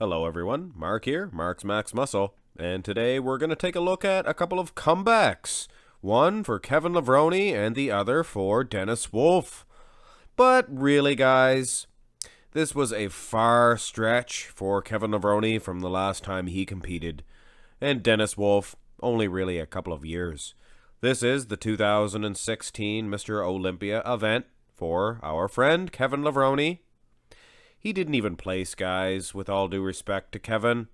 Hello everyone, Mark here, Mark's Max Muscle, and today we're going to take a look at a couple of comebacks. One for Kevin Levrone and the other for Dennis Wolf. But really guys, this was a far stretch for Kevin Levrone from the last time he competed, and Dennis Wolf only really a couple of years. This is the 2016 Mr. Olympia event for our friend Kevin Levrone. He didn't even place, guys, with all due respect to Kevin.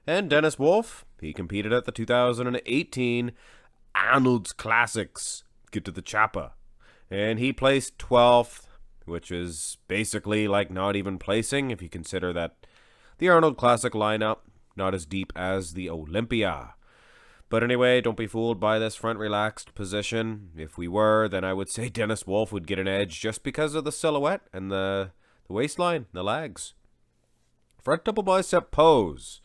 And Dennis Wolf, he competed at the 2018 Arnold Classics, get to the choppa. And he placed 12th, which is basically like not even placing if you consider that the Arnold Classic lineup not as deep as the Olympia. But anyway, don't be fooled by this front relaxed position. If we were, then I would say Dennis Wolf would get an edge just because of the silhouette and the waistline, the legs. Front double bicep pose.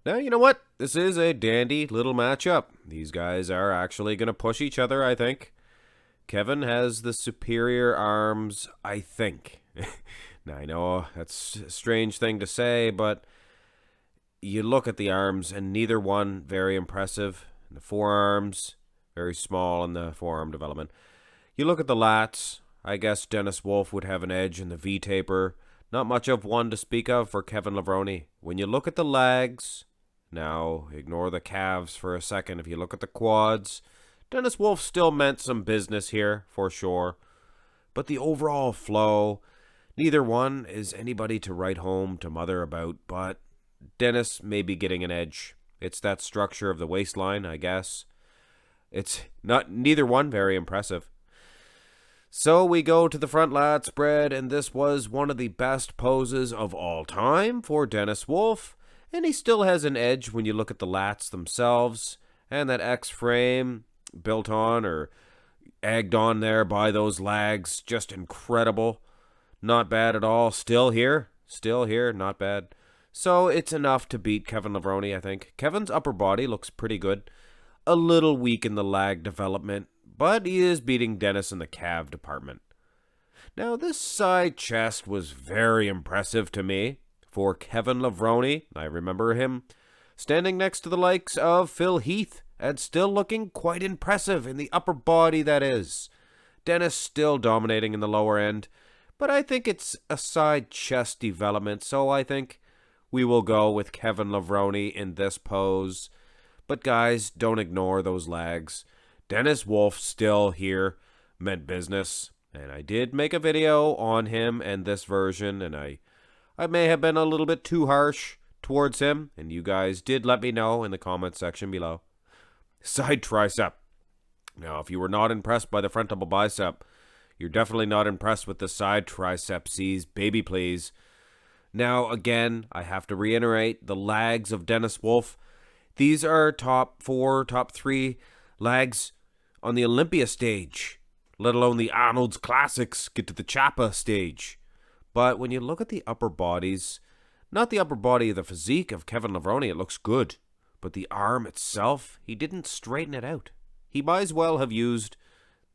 Now, you know what? This is a dandy little matchup. These guys are actually going to push each other, I think. Kevin has the superior arms, I think. Now, I know that's a strange thing to say, but you look at the arms, and neither one very impressive. And the forearms, very small in the forearm development. You look at the lats, I guess Dennis Wolf would have an edge in the V-taper. Not much of one to speak of for Kevin Levrone. When you look at the legs, now ignore the calves for a second. If you look at the quads, Dennis Wolf still meant some business here, for sure. But the overall flow, neither one is anybody to write home to mother about, but Dennis may be getting an edge. It's that structure of the waistline, I guess. It's neither one very impressive. So we go to the front lat spread, and this was one of the best poses of all time for Dennis Wolf, and he still has an edge when you look at the lats themselves, and that X frame built on or egged on there by those legs, just incredible. Not bad at all. Still here, not bad. So it's enough to beat Kevin Levrone, I think. Kevin's upper body looks pretty good. A little weak in the lag development, but he is beating Dennis in the calf department. Now, this side chest was very impressive to me for Kevin Levrone. I remember him standing next to the likes of Phil Heath and still looking quite impressive in the upper body, that is. Dennis still dominating in the lower end, but I think it's a side chest development, so I think we will go with Kevin Levrone in this pose. But guys, don't ignore those legs. Dennis Wolf still here meant business, and I did make a video on him and this version, and I may have been a little bit too harsh towards him, and you guys did let me know in the comment section below. Side tricep. Now, if you were not impressed by the front double bicep, you're definitely not impressed with the side triceps. Baby, please. Now, again, I have to reiterate the lags of Dennis Wolf. These are top 4, top 3 lags on the Olympia stage, let alone the Arnold's Classics get to the choppa stage. But when you look at the upper bodies, not the upper body of the physique of Kevin Levrone, it looks good. But the arm itself, he didn't straighten it out. He might as well have used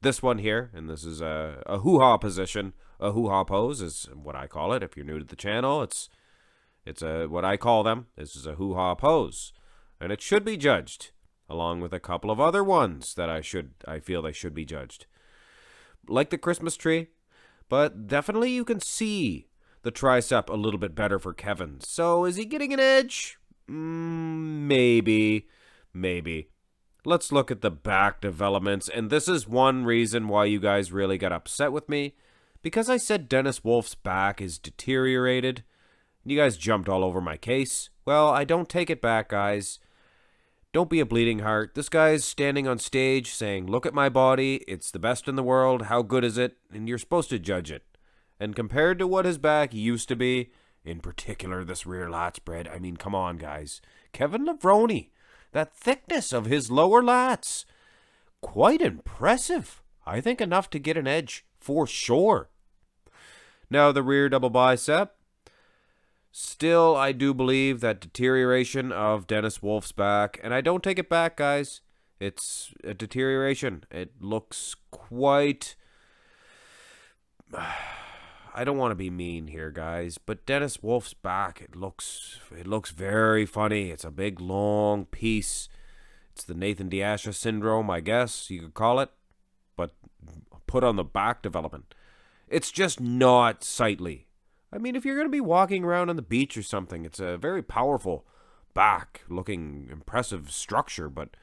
this one here, and this is a hoo-ha position. A hoo-ha pose is what I call it. If you're new to the channel, it's what I call them. This is a hoo-ha pose, and it should be judged, along with a couple of other ones that I feel they should be judged. Like the Christmas tree, but definitely you can see the tricep a little bit better for Kevin. So is he getting an edge? Maybe. Let's look at the back developments, and this is one reason why you guys really got upset with me, because I said Dennis Wolf's back is deteriorated. You guys jumped all over my case. Well, I don't take it back, guys. Don't be a bleeding heart. This guy's standing on stage saying, look at my body, it's the best in the world, how good is it? And you're supposed to judge it. And compared to what his back used to be, in particular this rear lat spread, I mean, come on, guys. Kevin Levrone, that thickness of his lower lats, quite impressive. I think enough to get an edge, for sure. Now the rear double bicep. Still, I do believe that deterioration of Dennis Wolf's back, and I don't take it back, guys. It's a deterioration. It looks quite... I don't want to be mean here, guys, but Dennis Wolf's back, it looks very funny. It's a big, long piece. It's the Nathan D'Asha syndrome, I guess you could call it, but put on the back development. It's just not sightly. I mean, if you're going to be walking around on the beach or something, it's a very powerful back-looking, impressive structure, but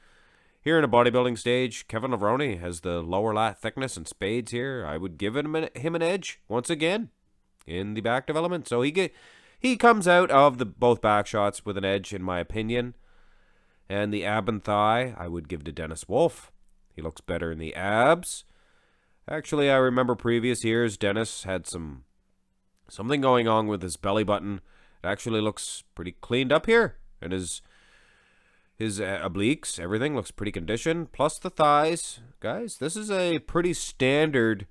here in a bodybuilding stage, Kevin Levrone has the lower lat thickness and spades here. I would give him an edge once again in the back development. So he comes out of the both back shots with an edge, in my opinion. And the ab and thigh, I would give to Dennis Wolf. He looks better in the abs. Actually, I remember previous years, Dennis had something going on with his belly button. It actually looks pretty cleaned up here. And his obliques, everything looks pretty conditioned. Plus the thighs. Guys, this is a pretty standard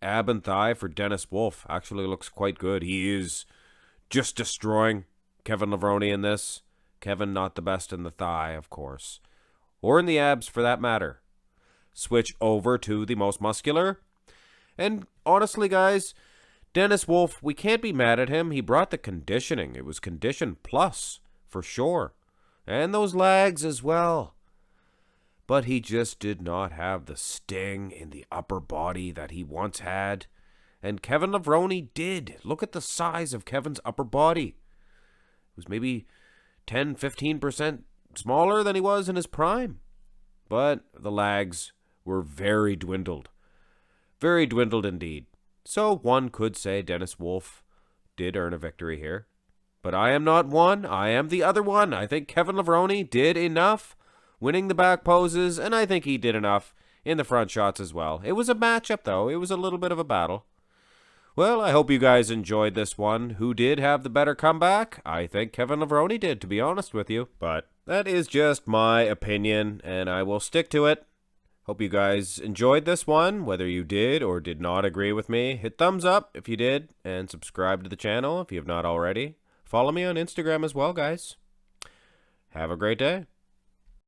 ab and thigh for Dennis Wolf. Actually looks quite good. He is just destroying Kevin Levrone in this. Kevin not the best in the thigh, of course. Or in the abs, for that matter. Switch over to the most muscular. And honestly, guys, Dennis Wolf, we can't be mad at him. He brought the conditioning. It was condition plus, for sure. And those legs as well. But he just did not have the sting in the upper body that he once had. And Kevin Levrone did. Look at the size of Kevin's upper body. It was maybe 10-15% smaller than he was in his prime. But the legs were very dwindled. Very dwindled indeed. So one could say Dennis Wolf did earn a victory here. But I am not one. I am the other one. I think Kevin Levrone did enough winning the back poses, and I think he did enough in the front shots as well. It was a matchup, though. It was a little bit of a battle. Well, I hope you guys enjoyed this one. Who did have the better comeback? I think Kevin Levrone did, to be honest with you. But that is just my opinion, and I will stick to it. Hope you guys enjoyed this one. Whether you did or did not agree with me, hit thumbs up if you did, and subscribe to the channel if you have not already. Follow me on Instagram as well, guys. Have a great day.